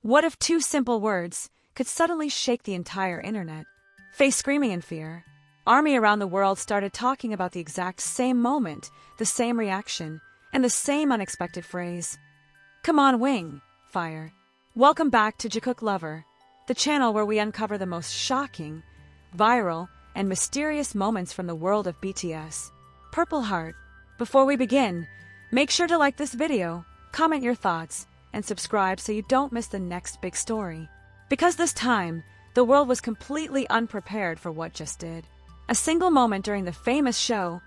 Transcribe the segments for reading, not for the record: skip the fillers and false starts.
What if two simple words could suddenly shake the entire internet? Face screaming in fear. Army around the world started talking about the exact same moment, the same reaction, and the same unexpected phrase. Come on, wing, fire. Welcome back to Jikook Lover, the channel where we uncover the most shocking, viral, and mysterious moments from the world of BTS. Purple Heart. Before we begin, make sure to like this video, comment your thoughts, and subscribe so you don't miss the next big story. Because this time, the world was completely unprepared for what just did. A single moment during the famous show,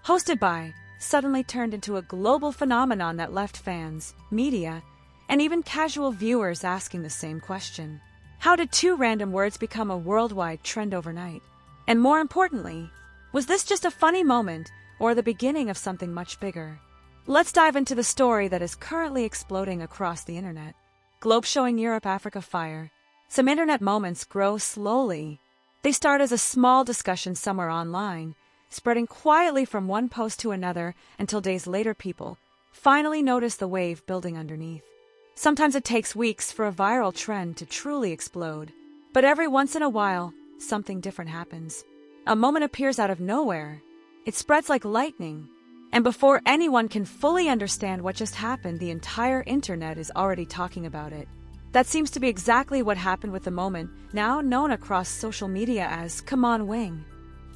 hosted by, suddenly turned into a global phenomenon that left fans, media, and even casual viewers asking the same question. How did two random words become a worldwide trend overnight? And more importantly, was this just a funny moment or the beginning of something much bigger? Let's dive into the story that is currently exploding across the internet. Globe showing Europe, Africa fire. Some internet moments grow slowly. They start as a small discussion somewhere online, spreading quietly from one post to another until days later people finally notice the wave building underneath. Sometimes it takes weeks for a viral trend to truly explode. But every once in a while, something different happens. A moment appears out of nowhere. It spreads like lightning. And before anyone can fully understand what just happened, the entire internet is already talking about it. That seems to be exactly what happened with the moment, now known across social media as Come On Wing.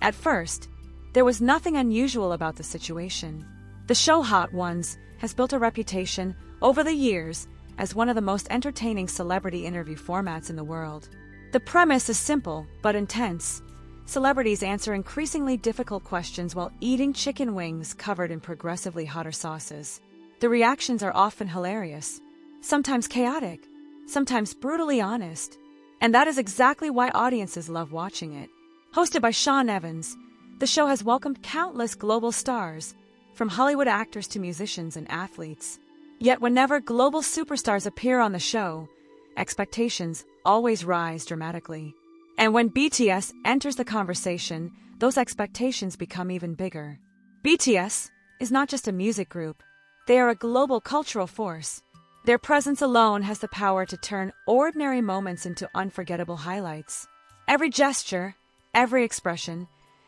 At first, there was nothing unusual about the situation. The show Hot Ones has built a reputation over the years as one of the most entertaining celebrity interview formats in the world. The premise is simple but intense. Celebrities answer increasingly difficult questions while eating chicken wings covered in progressively hotter sauces. The reactions are often hilarious, sometimes chaotic, sometimes brutally honest. And that is exactly why audiences love watching it. Hosted by Sean Evans, the show has welcomed countless global stars, from Hollywood actors to musicians and athletes. Yet whenever global superstars appear on the show, expectations always rise dramatically. And when BTS enters the conversation, those expectations become even bigger. BTS is not just a music group. They are a global cultural force. Their presence alone has the power to turn ordinary moments into unforgettable highlights. Every gesture, every expression,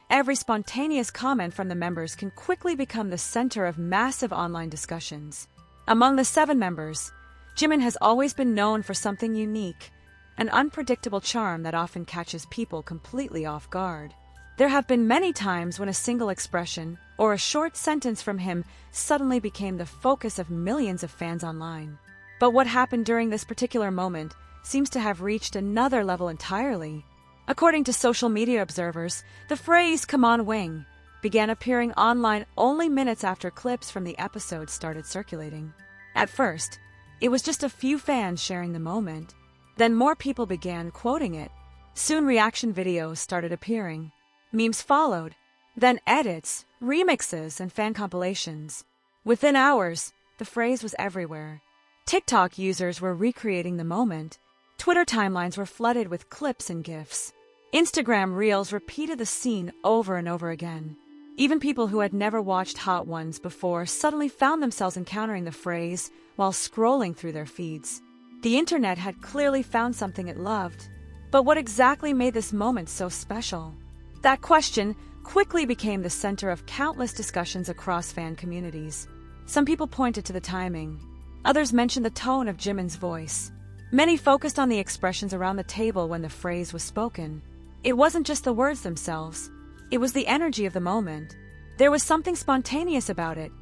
every spontaneous comment from the members can quickly become the center of massive online discussions. Among the 7 members, Jimin has always been known for something unique, an unpredictable charm that often catches people completely off guard. There have been many times when a single expression or a short sentence from him suddenly became the focus of millions of fans online. But what happened during this particular moment seems to have reached another level entirely. According to social media observers, the phrase "Come on, wing" began appearing online only minutes after clips from the episode started circulating. At first, it was just a few fans sharing the moment. Then more people began quoting it. Soon reaction videos started appearing. Memes followed. Then edits, remixes, and fan compilations. Within hours, the phrase was everywhere. TikTok users were recreating the moment. Twitter timelines were flooded with clips and GIFs. Instagram Reels repeated the scene over and over again. Even people who had never watched Hot Ones before suddenly found themselves encountering the phrase while scrolling through their feeds. The internet had clearly found something it loved. But what exactly made this moment so special? That question quickly became the center of countless discussions across fan communities. Some people pointed to the timing. Others mentioned the tone of Jimin's voice. Many focused on the expressions around the table when the phrase was spoken. It wasn't just the words themselves. It was the energy of the moment. There was something spontaneous about it,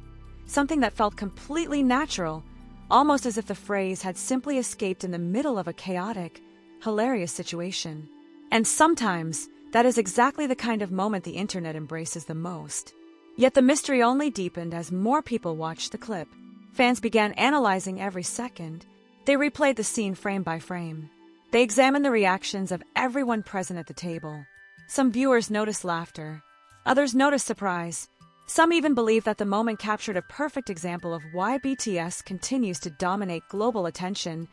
something that felt completely natural, almost as if the phrase had simply escaped in the middle of a chaotic, hilarious situation. And sometimes, that is exactly the kind of moment the internet embraces the most. Yet the mystery only deepened as more people watched the clip. Fans began analyzing every second. They replayed the scene frame by frame. They examined the reactions of everyone present at the table. Some viewers noticed laughter. Others noticed surprise. Some even believe that the moment captured a perfect example of why BTS continues to dominate global attention,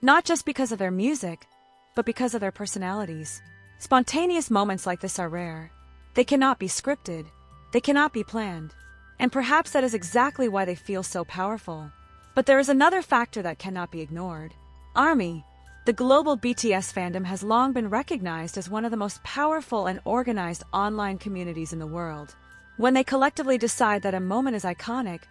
not just because of their music, but because of their personalities. Spontaneous moments like this are rare. They cannot be scripted. They cannot be planned. And perhaps that is exactly why they feel so powerful. But there is another factor that cannot be ignored. ARMY. The global BTS fandom has long been recognized as one of the most powerful and organized online communities in the world. When they collectively decide that a moment is iconic,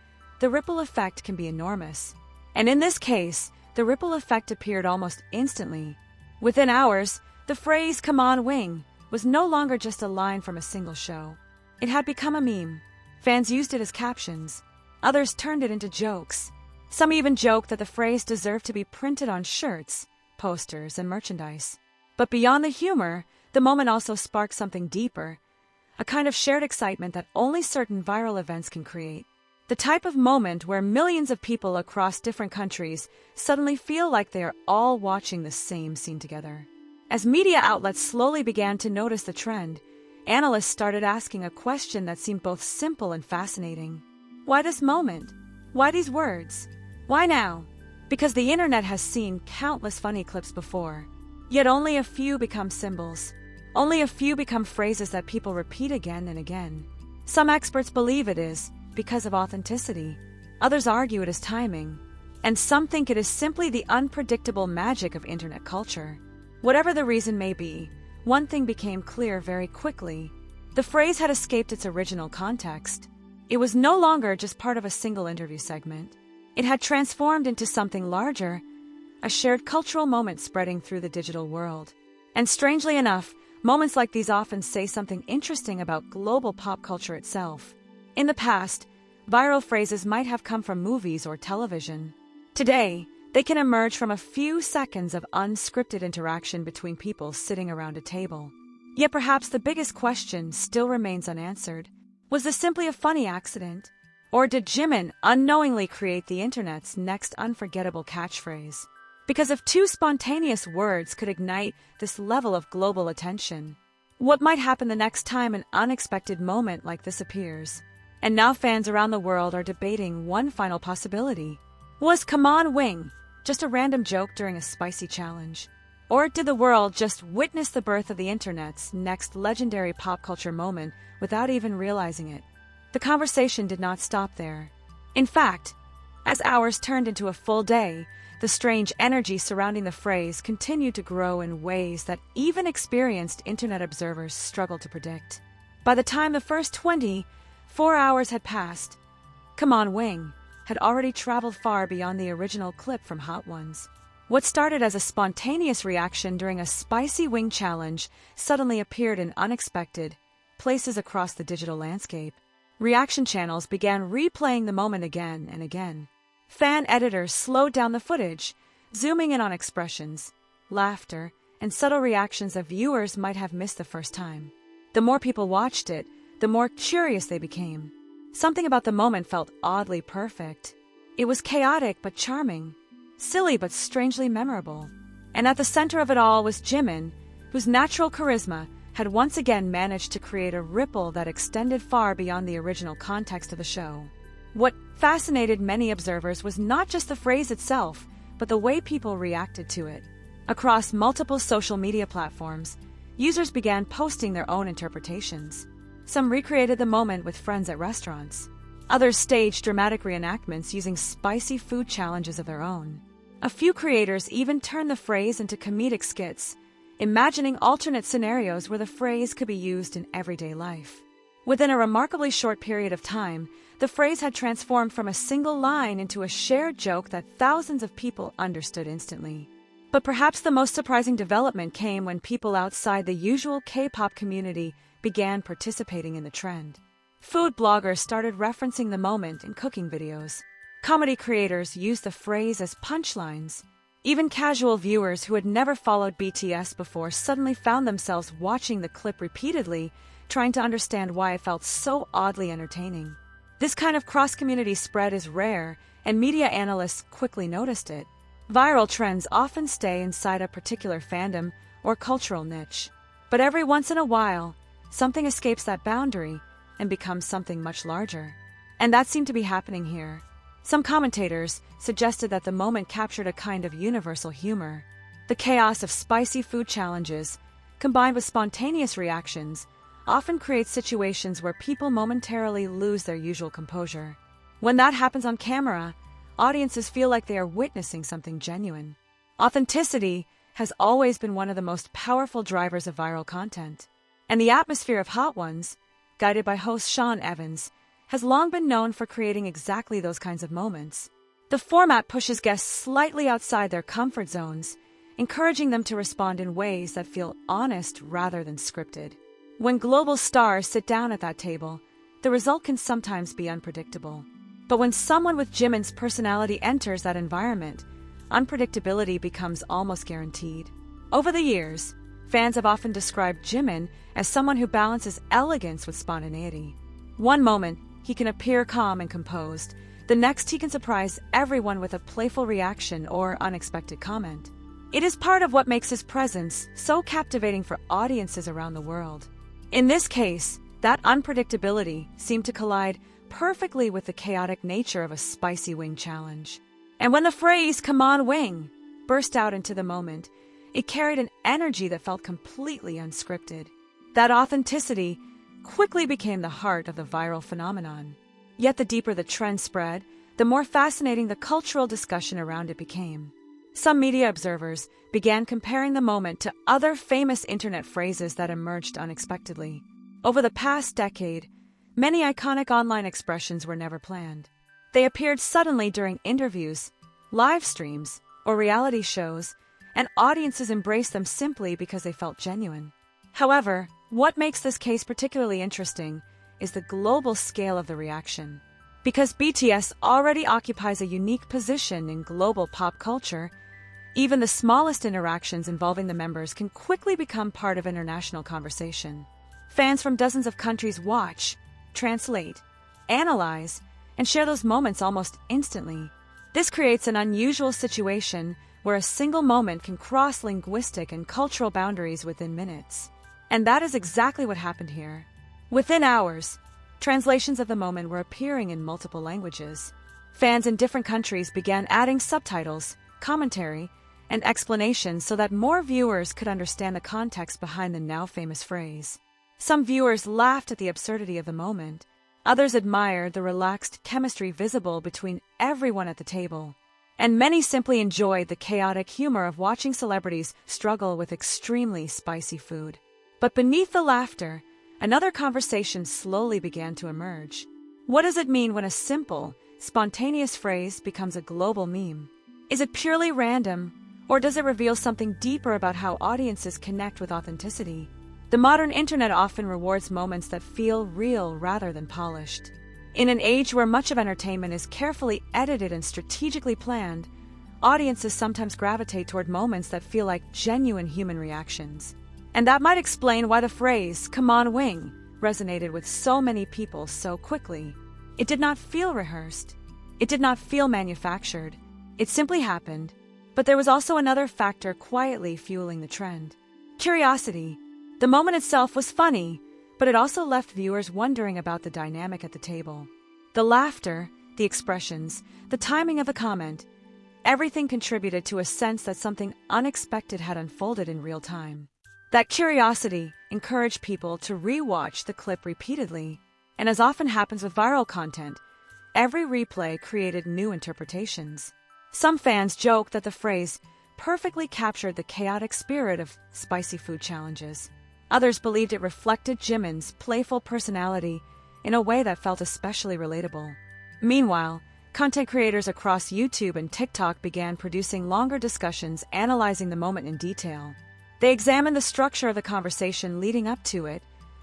the ripple effect can be enormous. And in this case, the ripple effect appeared almost instantly. Within hours, the phrase "come on, wing" was no longer just a line from a single show. It had become a meme. Fans used it as captions. Others turned it into jokes. Some even joked that the phrase deserved to be printed on shirts, posters, and merchandise. But beyond the humor, the moment also sparked something deeper, a kind of shared excitement that only certain viral events can create. The type of moment where millions of people across different countries suddenly feel like they are all watching the same scene together. As media outlets slowly began to notice the trend, analysts started asking a question that seemed both simple and fascinating. Why this moment? Why these words? Why now? Because the internet has seen countless funny clips before. Yet only a few become symbols. Only a few become phrases that people repeat again and again. Some experts believe it is because of authenticity. Others argue it is timing. And some think it is simply the unpredictable magic of internet culture. Whatever the reason may be, one thing became clear very quickly. The phrase had escaped its original context. It was no longer just part of a single interview segment. It had transformed into something larger, a shared cultural moment spreading through the digital world. And strangely enough, moments like these often say something interesting about global pop culture itself. In the past, viral phrases might have come from movies or television. Today, they can emerge from a few seconds of unscripted interaction between people sitting around a table. Yet perhaps the biggest question still remains unanswered. Was this simply a funny accident? Or did Jimin unknowingly create the internet's next unforgettable catchphrase? Because if two spontaneous words could ignite this level of global attention, what might happen the next time an unexpected moment like this appears? And now fans around the world are debating one final possibility. Was "come on, wing" just a random joke during a spicy challenge? Or did the world just witness the birth of the internet's next legendary pop culture moment without even realizing it? The conversation did not stop there. In fact, as hours turned into a full day, the strange energy surrounding the phrase continued to grow in ways that even experienced internet observers struggled to predict. By the time the first 24 hours had passed, "Come on, wing" had already traveled far beyond the original clip from Hot Ones. What started as a spontaneous reaction during a spicy wing challenge suddenly appeared in unexpected places across the digital landscape. Reaction channels began replaying the moment again and again. Fan editors slowed down the footage, zooming in on expressions, laughter, and subtle reactions that viewers might have missed the first time. The more people watched it, the more curious they became. Something about the moment felt oddly perfect. It was chaotic but charming, silly but strangely memorable. And at the center of it all was Jimin, whose natural charisma had once again managed to create a ripple that extended far beyond the original context of the show. What fascinated many observers was not just the phrase itself, but the way people reacted to it. Across multiple social media platforms, users began posting their own interpretations. Some recreated the moment with friends at restaurants. Others staged dramatic reenactments using spicy food challenges of their own. A few creators even turned the phrase into comedic skits, imagining alternate scenarios where the phrase could be used in everyday life. Within a remarkably short period of time, the phrase had transformed from a single line into a shared joke that thousands of people understood instantly. But perhaps the most surprising development came when people outside the usual K-pop community began participating in the trend. Food bloggers started referencing the moment in cooking videos. Comedy creators used the phrase as punchlines. Even casual viewers who had never followed BTS before suddenly found themselves watching the clip repeatedly, trying to understand why it felt so oddly entertaining. This kind of cross-community spread is rare, and media analysts quickly noticed it. Viral trends often stay inside a particular fandom or cultural niche. But every once in a while, something escapes that boundary and becomes something much larger. And that seemed to be happening here. Some commentators suggested that the moment captured a kind of universal humor. The chaos of spicy food challenges, combined with spontaneous reactions, often creates situations where people momentarily lose their usual composure. When that happens on camera, audiences feel like they are witnessing something genuine. Authenticity has always been one of the most powerful drivers of viral content. And the atmosphere of Hot Ones, guided by host Sean Evans, has long been known for creating exactly those kinds of moments. The format pushes guests slightly outside their comfort zones, encouraging them to respond in ways that feel honest rather than scripted. When global stars sit down at that table, the result can sometimes be unpredictable. But when someone with Jimin's personality enters that environment, unpredictability becomes almost guaranteed. Over the years, fans have often described Jimin as someone who balances elegance with spontaneity. One moment, he can appear calm and composed. The next, he can surprise everyone with a playful reaction or unexpected comment. It is part of what makes his presence so captivating for audiences around the world. In this case, that unpredictability seemed to collide perfectly with the chaotic nature of a spicy wing challenge. And when the phrase "come on, wing" burst out into the moment, it carried an energy that felt completely unscripted. That authenticity quickly became the heart of the viral phenomenon. Yet the deeper the trend spread, the more fascinating the cultural discussion around it became. Some media observers began comparing the moment to other famous internet phrases that emerged unexpectedly. Over the past decade, many iconic online expressions were never planned. They appeared suddenly during interviews, live streams, or reality shows, and audiences embraced them simply because they felt genuine. However, what makes this case particularly interesting is the global scale of the reaction. Because BTS already occupies a unique position in global pop culture, even the smallest interactions involving the members can quickly become part of international conversation. Fans from dozens of countries watch, translate, analyze, and share those moments almost instantly. This creates an unusual situation where a single moment can cross linguistic and cultural boundaries within minutes. And that is exactly what happened here. Within hours, translations of the moment were appearing in multiple languages. Fans in different countries began adding subtitles, commentary, and explanations so that more viewers could understand the context behind the now famous phrase. Some viewers laughed at the absurdity of the moment. Others admired the relaxed chemistry visible between everyone at the table. And many simply enjoyed the chaotic humor of watching celebrities struggle with extremely spicy food. But beneath the laughter, another conversation slowly began to emerge. What does it mean when a simple, spontaneous phrase becomes a global meme? Is it purely random, or does it reveal something deeper about how audiences connect with authenticity? The modern internet often rewards moments that feel real rather than polished. In an age where much of entertainment is carefully edited and strategically planned, audiences sometimes gravitate toward moments that feel like genuine human reactions. And that might explain why the phrase "come on, wing" resonated with so many people so quickly. It did not feel rehearsed. It did not feel manufactured. It simply happened. But there was also another factor quietly fueling the trend: curiosity. The moment itself was funny, but it also left viewers wondering about the dynamic at the table. The laughter, the expressions, the timing of the comment, everything contributed to a sense that something unexpected had unfolded in real time. That curiosity encouraged people to re-watch the clip repeatedly, and as often happens with viral content, every replay created new interpretations. Some fans joked that the phrase perfectly captured the chaotic spirit of spicy food challenges. Others believed it reflected Jimin's playful personality in a way that felt especially relatable. Meanwhile, content creators across YouTube and TikTok began producing longer discussions analyzing the moment in detail. They examined the structure of the conversation leading up to it,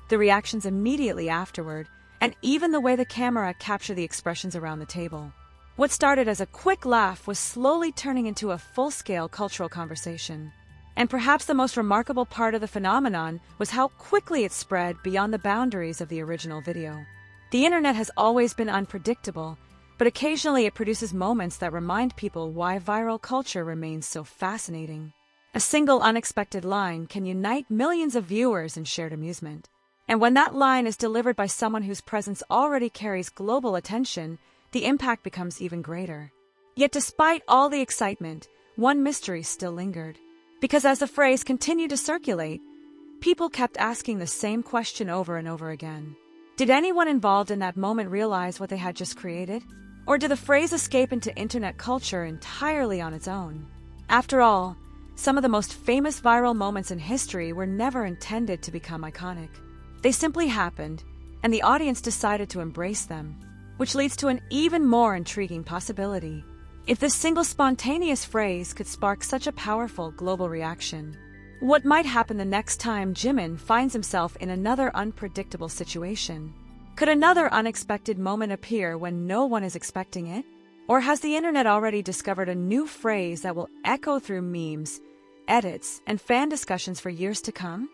the reactions immediately afterward, and even the way the camera captured the expressions around the table. What started as a quick laugh was slowly turning into a full-scale cultural conversation. And perhaps the most remarkable part of the phenomenon was how quickly it spread beyond the boundaries of the original video. The internet has always been unpredictable, but occasionally it produces moments that remind people why viral culture remains so fascinating. A single unexpected line can unite millions of viewers in shared amusement. And when that line is delivered by someone whose presence already carries global attention, the impact becomes even greater. Yet despite all the excitement, one mystery still lingered. Because as the phrase continued to circulate, people kept asking the same question over and over again. Did anyone involved in that moment realize what they had just created? Or did the phrase escape into internet culture entirely on its own? After all, some of the most famous viral moments in history were never intended to become iconic. They simply happened, and the audience decided to embrace them, which leads to an even more intriguing possibility. If this single spontaneous phrase could spark such a powerful global reaction, what might happen the next time Jimin finds himself in another unpredictable situation? Could another unexpected moment appear when no one is expecting it? Or has the internet already discovered a new phrase that will echo through memes, edits, and fan discussions for years to come?